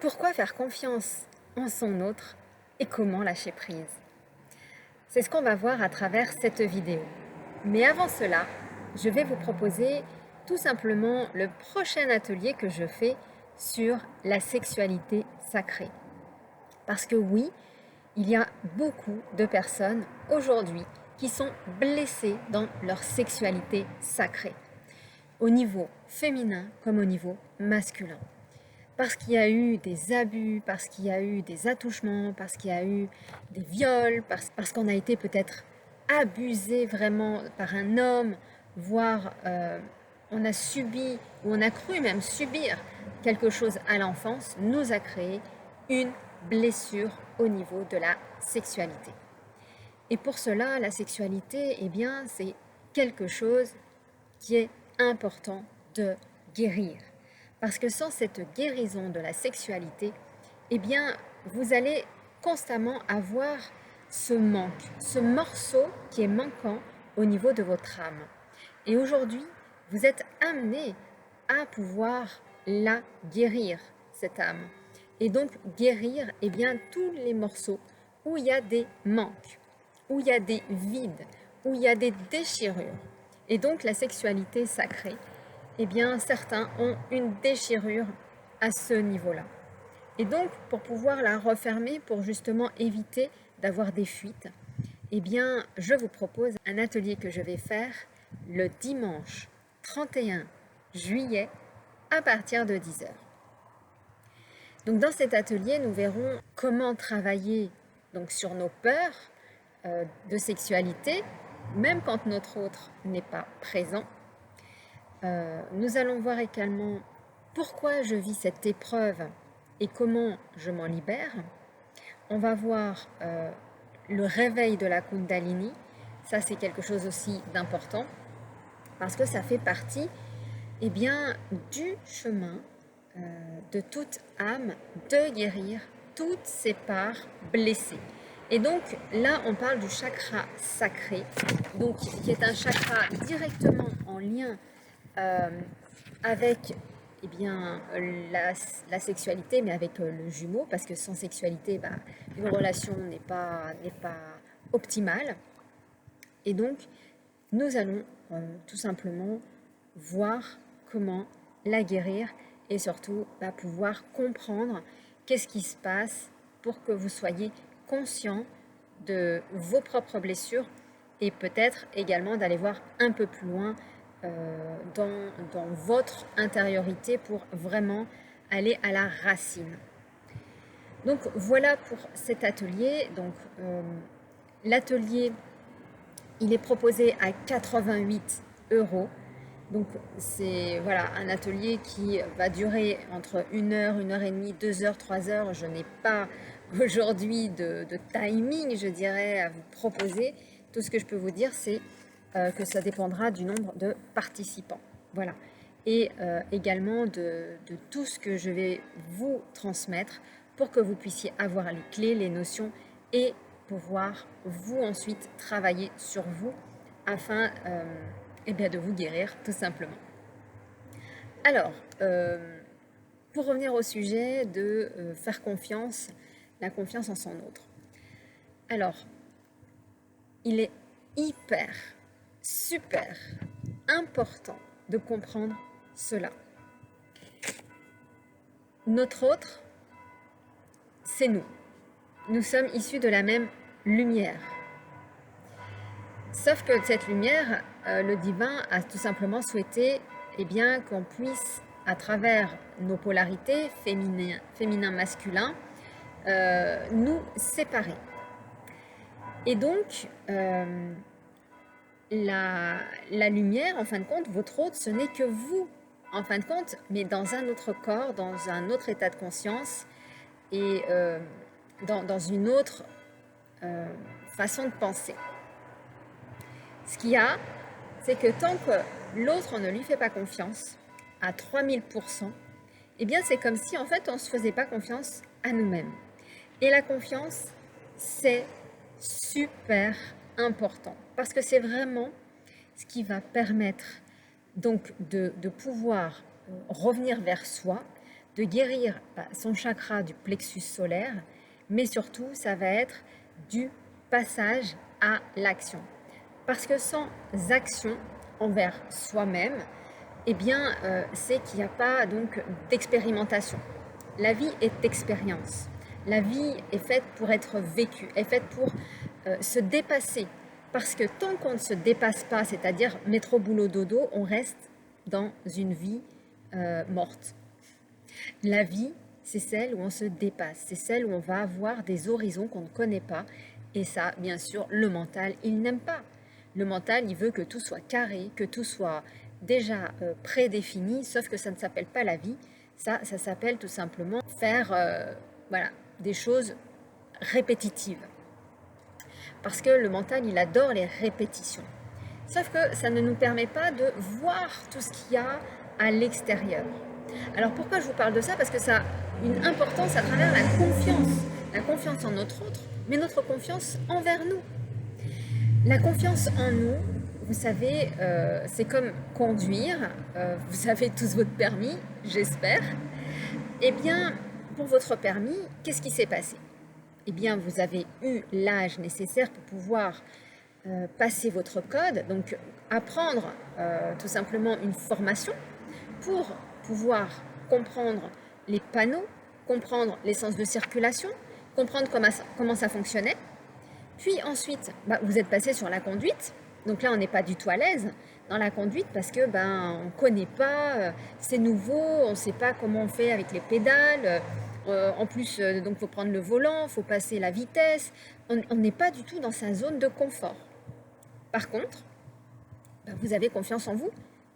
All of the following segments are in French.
Pourquoi faire confiance en son autre et comment lâcher prise? C'est ce qu'on va voir à travers cette vidéo. Mais avant cela, je vais vous proposer tout simplement le prochain atelier que je fais sur la sexualité sacrée. Parce que oui, il y a beaucoup de personnes aujourd'hui qui sont blessées dans leur sexualité sacrée, au niveau féminin comme au niveau masculin. Parce qu'il y a eu des abus, parce qu'il y a eu des attouchements, parce qu'il y a eu des viols, parce qu'on a été peut-être abusé vraiment par un homme, voire on a subi ou on a cru même subir quelque chose à l'enfance, nous a créé une blessure au niveau de la sexualité. Et pour cela, la sexualité, eh bien, c'est quelque chose qui est important de guérir. Parce que sans cette guérison de la sexualité, eh bien, vous allez constamment avoir ce manque, ce morceau qui est manquant au niveau de votre âme. Et aujourd'hui, vous êtes amené à pouvoir la guérir, cette âme. Et donc guérir eh bien, tous les morceaux où il y a des manques, où il y a des vides, où il y a des déchirures. Et donc la sexualité sacrée, eh bien certains ont une déchirure à ce niveau-là. Et donc pour pouvoir la refermer, pour justement éviter d'avoir des fuites, eh bien je vous propose un atelier que je vais faire le dimanche 31 juillet à partir de 10h. Donc dans cet atelier, nous verrons comment travailler donc, sur nos peurs de sexualité, même quand notre autre n'est pas présent. Nous allons voir également pourquoi je vis cette épreuve et comment je m'en libère. On va voir le réveil de la Kundalini. Ça, c'est quelque chose aussi d'important parce que ça fait partie eh bien, du chemin de toute âme de guérir toutes ses parts blessées. Et donc là, on parle du chakra sacré, donc qui est un chakra directement en lien avec eh bien, la sexualité, mais avec le jumeau, parce que sans sexualité, une relation n'est pas optimale. Et donc, nous allons tout simplement voir comment la guérir et surtout pouvoir comprendre qu'est-ce qui se passe pour que vous soyez conscient de vos propres blessures et peut-être également d'aller voir un peu plus loin dans votre intériorité pour vraiment aller à la racine. Donc voilà pour cet atelier. Donc l'atelier, il est proposé à 88 €. Donc c'est voilà, un atelier qui va durer entre 1 heure, 1 heure et demie, 2 heures, 3 heures. Je n'ai pas aujourd'hui de timing, je dirais, à vous proposer. Tout ce que je peux vous dire, c'est que ça dépendra du nombre de participants. Voilà. Et également de tout ce que je vais vous transmettre pour que vous puissiez avoir les clés, les notions et pouvoir vous ensuite travailler sur vous afin eh bien, de vous guérir tout simplement. Alors, pour revenir au sujet de faire confiance, la confiance en son autre. Alors, il est hyper, super important de comprendre cela. Notre autre, c'est nous. Nous sommes issus de la même lumière. Sauf que cette lumière, le divin a tout simplement souhaité eh bien, qu'on puisse, à travers nos polarités, féminin, masculin, nous séparer. Et donc, la lumière, en fin de compte, votre autre, ce n'est que vous, en fin de compte, mais dans un autre corps, dans un autre état de conscience et dans une autre façon de penser. Ce qu'il y a, c'est que tant que l'autre, on ne lui fait pas confiance à 3000%, eh bien c'est comme si en fait on ne se faisait pas confiance à nous-mêmes. Et la confiance, c'est super important parce que c'est vraiment ce qui va permettre donc de pouvoir revenir vers soi, de guérir son chakra du plexus solaire, mais surtout, ça va être du passage à l'action. Parce que sans action envers soi-même, eh bien, c'est qu'il n'y a pas donc d'expérimentation. La vie est expérience. La vie est faite pour être vécue, est faite pour se dépasser. Parce que tant qu'on ne se dépasse pas, c'est-à-dire métro boulot dodo, on reste dans une vie morte. La vie, c'est celle où on se dépasse, c'est celle où on va avoir des horizons qu'on ne connaît pas. Et ça, bien sûr, le mental, il n'aime pas. Le mental, il veut que tout soit carré, que tout soit déjà prédéfini, sauf que ça ne s'appelle pas la vie. Ça s'appelle tout simplement faire voilà, des choses répétitives. Parce que le mental, il adore les répétitions. Sauf que ça ne nous permet pas de voir tout ce qu'il y a à l'extérieur. Alors pourquoi je vous parle de ça? Parce que ça a une importance à travers la confiance en notre autre, mais notre confiance envers nous. La confiance en nous, vous savez, c'est comme conduire. Vous avez tous votre permis, j'espère. Eh bien, pour votre permis, qu'est-ce qui s'est passé? Eh bien, vous avez eu l'âge nécessaire pour pouvoir passer votre code, donc apprendre tout simplement une formation pour pouvoir comprendre les panneaux, comprendre les sens de circulation, comprendre comment ça fonctionnait. Puis ensuite, vous êtes passé sur la conduite. Donc là, on n'est pas du tout à l'aise dans la conduite parce que on ne connaît pas, c'est nouveau, on ne sait pas comment on fait avec les pédales. En plus, donc faut prendre le volant, faut passer la vitesse. On n'est pas du tout dans sa zone de confort. Par contre, vous avez confiance en vous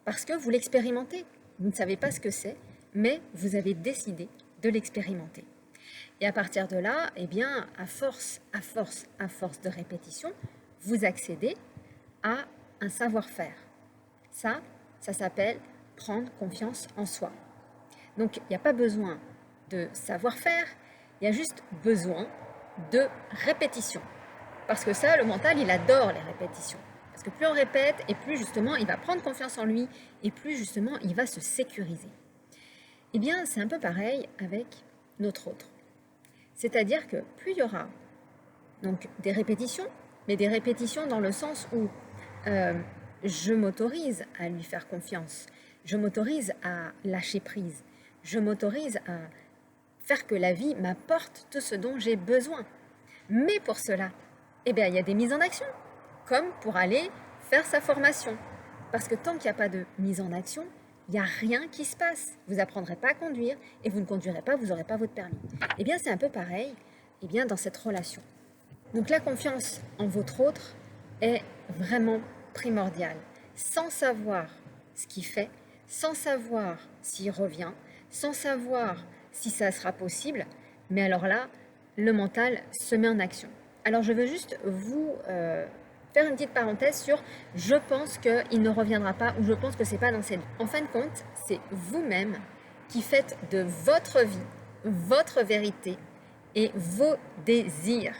parce que vous l'expérimentez. Vous ne savez pas ce que c'est, mais vous avez décidé de l'expérimenter. Et à partir de là, eh bien, à force de répétition, vous accédez à un savoir-faire. Ça s'appelle prendre confiance en soi. Donc, il n'y a pas besoin de savoir-faire, il y a juste besoin de répétition. Parce que ça, le mental, il adore les répétitions. Parce que plus on répète, et plus justement, il va prendre confiance en lui, et plus justement, il va se sécuriser. Eh bien, c'est un peu pareil avec notre autre. C'est-à-dire que plus il y aura donc des répétitions, mais des répétitions dans le sens où je m'autorise à lui faire confiance, je m'autorise à lâcher prise, je m'autorise à faire que la vie m'apporte tout ce dont j'ai besoin. Mais pour cela, eh bien, il y a des mises en action, comme pour aller faire sa formation. Parce que tant qu'il n'y a pas de mise en action, il n'y a rien qui se passe. Vous n'apprendrez pas à conduire et vous ne conduirez pas, vous n'aurez pas votre permis. Eh bien, c'est un peu pareil dans cette relation. Donc la confiance en votre autre est vraiment primordiale. Sans savoir ce qu'il fait, sans savoir s'il revient, sans savoir si ça sera possible, mais alors là, le mental se met en action. Alors je veux juste vous faire une petite parenthèse sur « je pense qu'il ne reviendra pas » ou « je pense que c'est pas dans cette vie ». En fin de compte, c'est vous-même qui faites de votre vie, votre vérité et vos désirs.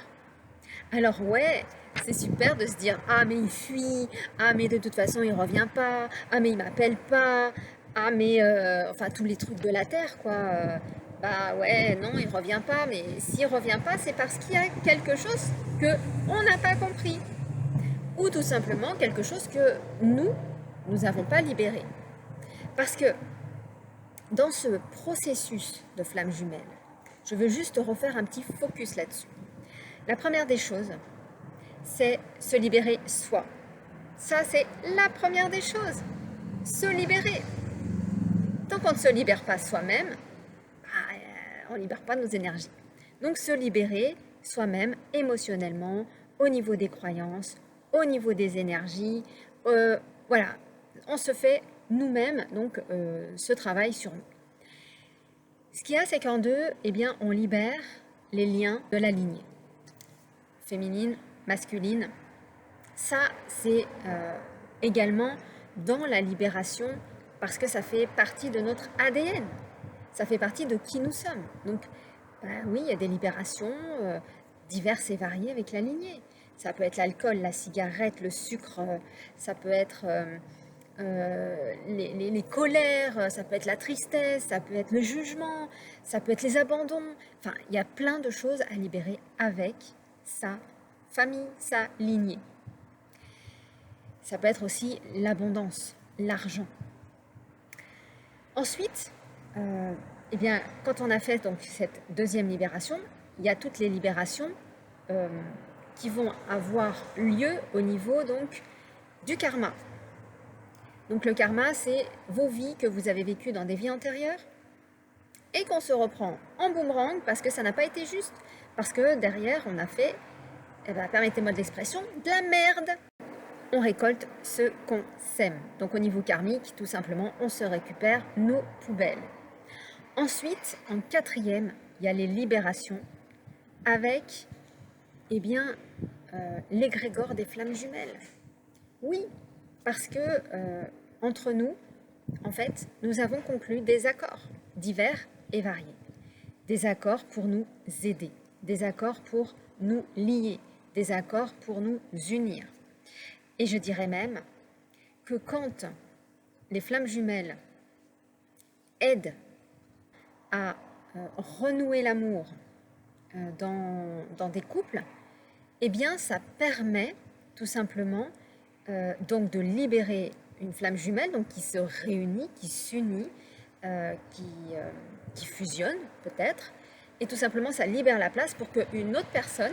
Alors ouais, c'est super de se dire « ah mais il fuit, ah mais de toute façon il revient pas, ah mais il m'appelle pas, ah mais… enfin tous les trucs de la terre quoi ». Bah ouais, non, il revient pas, mais s'il revient pas, c'est parce qu'il y a quelque chose qu'on n'a pas compris. Ou tout simplement quelque chose que nous n'avons pas libéré. Parce que dans ce processus de flamme jumelle, je veux juste refaire un petit focus là-dessus. La première des choses, c'est se libérer soi. Ça, c'est la première des choses. Se libérer. Tant qu'on ne se libère pas soi-même, on ne libère pas nos énergies. Donc se libérer soi-même émotionnellement, au niveau des croyances, au niveau des énergies. Voilà, on se fait nous-mêmes donc ce travail sur nous. Ce qu'il y a, c'est qu'en deux, eh bien, on libère les liens de la lignée. Féminine, masculine. Ça, c'est également dans la libération parce que ça fait partie de notre ADN. Ça fait partie de qui nous sommes. Donc, oui, il y a des libérations diverses et variées avec la lignée. Ça peut être l'alcool, la cigarette, le sucre, ça peut être les colères, ça peut être la tristesse, ça peut être le jugement, ça peut être les abandons. Enfin, il y a plein de choses à libérer avec sa famille, sa lignée. Ça peut être aussi l'abondance, l'argent. Ensuite, eh bien, quand on a fait donc, cette deuxième libération, il y a toutes les libérations qui vont avoir lieu au niveau donc, du karma. Donc le karma, c'est vos vies que vous avez vécues dans des vies antérieures et qu'on se reprend en boomerang parce que ça n'a pas été juste, parce que derrière on a fait, permettez-moi de l'expression, de la merde. On récolte ce qu'on sème. Donc au niveau karmique, tout simplement, on se récupère nos poubelles. Ensuite, en quatrième, il y a les libérations avec l'égrégore des flammes jumelles. Oui, parce que entre nous, en fait, nous avons conclu des accords divers et variés. Des accords pour nous aider, des accords pour nous lier, des accords pour nous unir. Et je dirais même que quand les flammes jumelles aident à renouer l'amour dans des couples, eh bien ça permet tout simplement donc de libérer une flamme jumelle donc qui se réunit, qui s'unit, qui fusionne peut-être, et tout simplement ça libère la place pour qu'une autre personne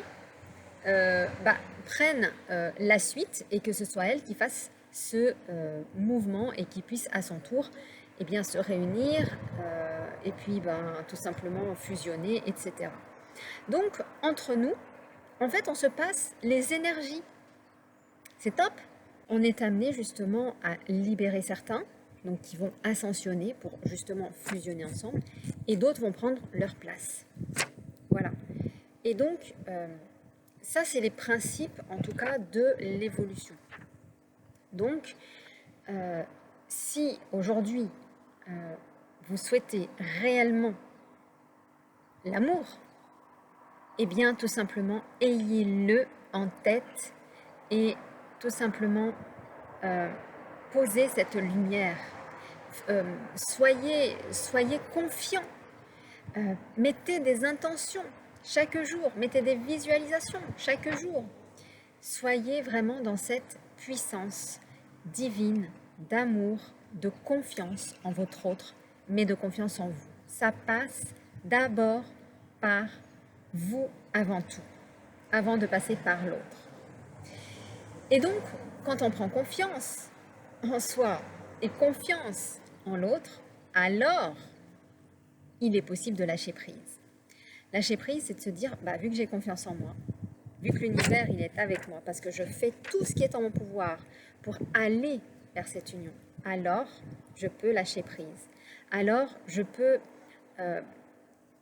prenne la suite et que ce soit elle qui fasse ce mouvement et qui puisse à son tour se réunir et puis tout simplement fusionner, etc. Donc entre nous, en fait on se passe les énergies. C'est top. On est amené justement à libérer certains, donc qui vont ascensionner pour justement fusionner ensemble, et d'autres vont prendre leur place. Voilà. Et donc, ça c'est les principes en tout cas de l'évolution. Donc, si aujourd'hui vous souhaitez réellement l'amour, eh bien tout simplement ayez-le en tête et tout simplement posez cette lumière. Soyez confiants. Mettez des intentions chaque jour. Mettez des visualisations chaque jour. Soyez vraiment dans cette puissance divine d'amour, de confiance en votre autre, mais de confiance en vous. Ça passe d'abord par vous avant tout, avant de passer par l'autre. Et donc, quand on prend confiance en soi et confiance en l'autre, alors il est possible de lâcher prise. Lâcher prise, c'est de se dire, vu que j'ai confiance en moi, vu que l'univers il est avec moi, parce que je fais tout ce qui est en mon pouvoir pour aller vers cette union, alors je peux lâcher prise. Alors je peux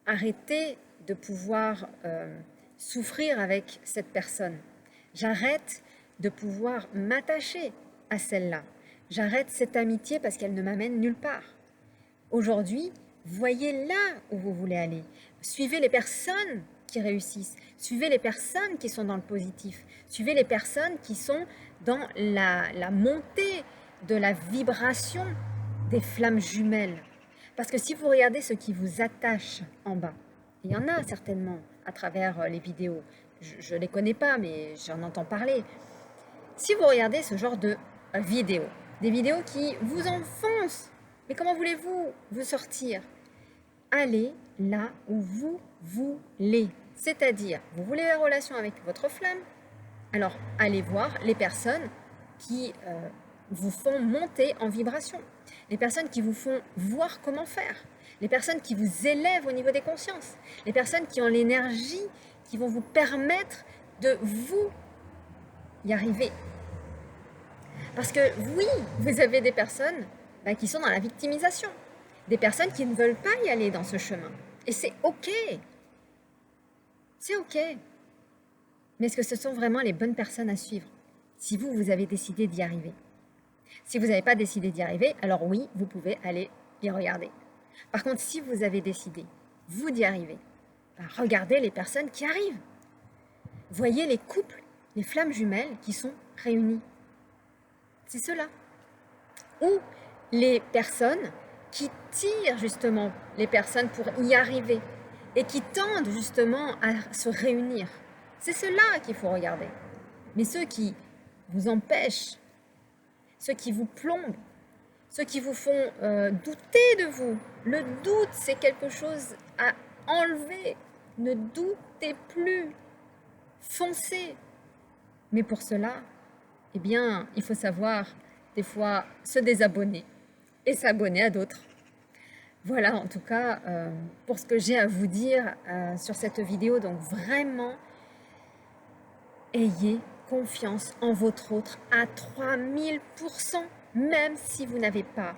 arrêter de pouvoir souffrir avec cette personne. J'arrête de pouvoir m'attacher à celle-là. J'arrête cette amitié parce qu'elle ne m'amène nulle part. Aujourd'hui, voyez là où vous voulez aller. Suivez les personnes qui réussissent. Suivez les personnes qui sont dans le positif. Suivez les personnes qui sont dans la montée de la vibration des flammes jumelles. Parce que si vous regardez ce qui vous attache en bas, il y en a certainement à travers les vidéos. Je ne les connais pas, mais j'en entends parler. Si vous regardez ce genre de vidéos, des vidéos qui vous enfoncent, mais comment voulez-vous vous sortir? Allez là où vous voulez. C'est-à-dire, vous voulez la relation avec votre flamme, alors allez voir les personnes qui vous font monter en vibration, les personnes qui vous font voir comment faire, les personnes qui vous élèvent au niveau des consciences, les personnes qui ont l'énergie, qui vont vous permettre de vous y arriver. Parce que oui, vous avez des personnes qui sont dans la victimisation, des personnes qui ne veulent pas y aller dans ce chemin. Et c'est ok. C'est ok. Mais est-ce que ce sont vraiment les bonnes personnes à suivre si vous avez décidé d'y arriver? Si vous n'avez pas décidé d'y arriver, alors oui, vous pouvez aller y regarder. Par contre, si vous avez décidé, vous, d'y arriver, regardez les personnes qui arrivent. Voyez les couples, les flammes jumelles qui sont réunies. C'est cela. ou les personnes qui tirent justement les personnes pour y arriver et qui tendent justement à se réunir. C'est cela qu'il faut regarder. Mais ceux qui vous empêchent, ceux qui vous plombent, ceux qui vous font douter de vous, le doute, c'est quelque chose à enlever. Ne doutez plus, foncez. Mais pour cela, eh bien, il faut savoir des fois se désabonner et s'abonner à d'autres. Voilà en tout cas pour ce que j'ai à vous dire sur cette vidéo. Donc vraiment, ayez confiance en votre autre à 3000%, même si vous n'avez pas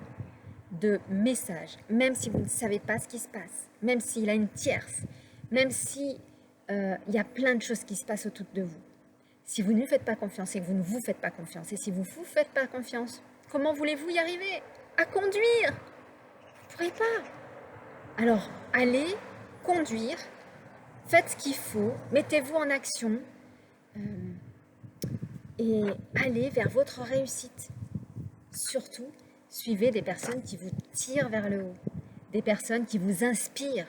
de message, même si vous ne savez pas ce qui se passe, même s'il a une tierce, même si il y a plein de choses qui se passent autour de vous. Si vous ne lui faites pas confiance et que vous ne vous faites pas confiance, et si vous ne vous faites pas confiance, comment voulez-vous y arriver à conduire? Vous ne pourrez pas. Alors, allez conduire, faites ce qu'il faut, mettez-vous en action et allez vers votre réussite. Surtout, suivez des personnes qui vous tirent vers le haut, des personnes qui vous inspirent,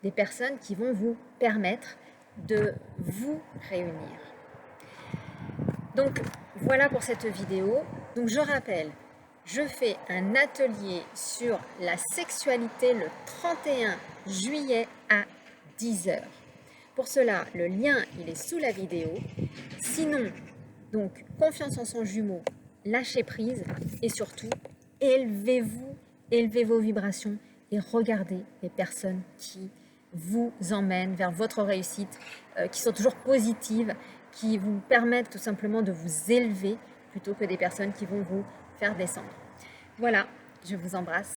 des personnes qui vont vous permettre de vous réunir. Donc, voilà pour cette vidéo. Donc, je rappelle, je fais un atelier sur la sexualité le 31 juillet à 10h. Pour cela, le lien, il est sous la vidéo. Sinon, donc, confiance en son jumeau, lâchez prise et surtout, élevez-vous, élevez vos vibrations et regardez les personnes qui vous emmènent vers votre réussite, qui sont toujours positives, qui vous permettent tout simplement de vous élever plutôt que des personnes qui vont vous faire descendre. Voilà, je vous embrasse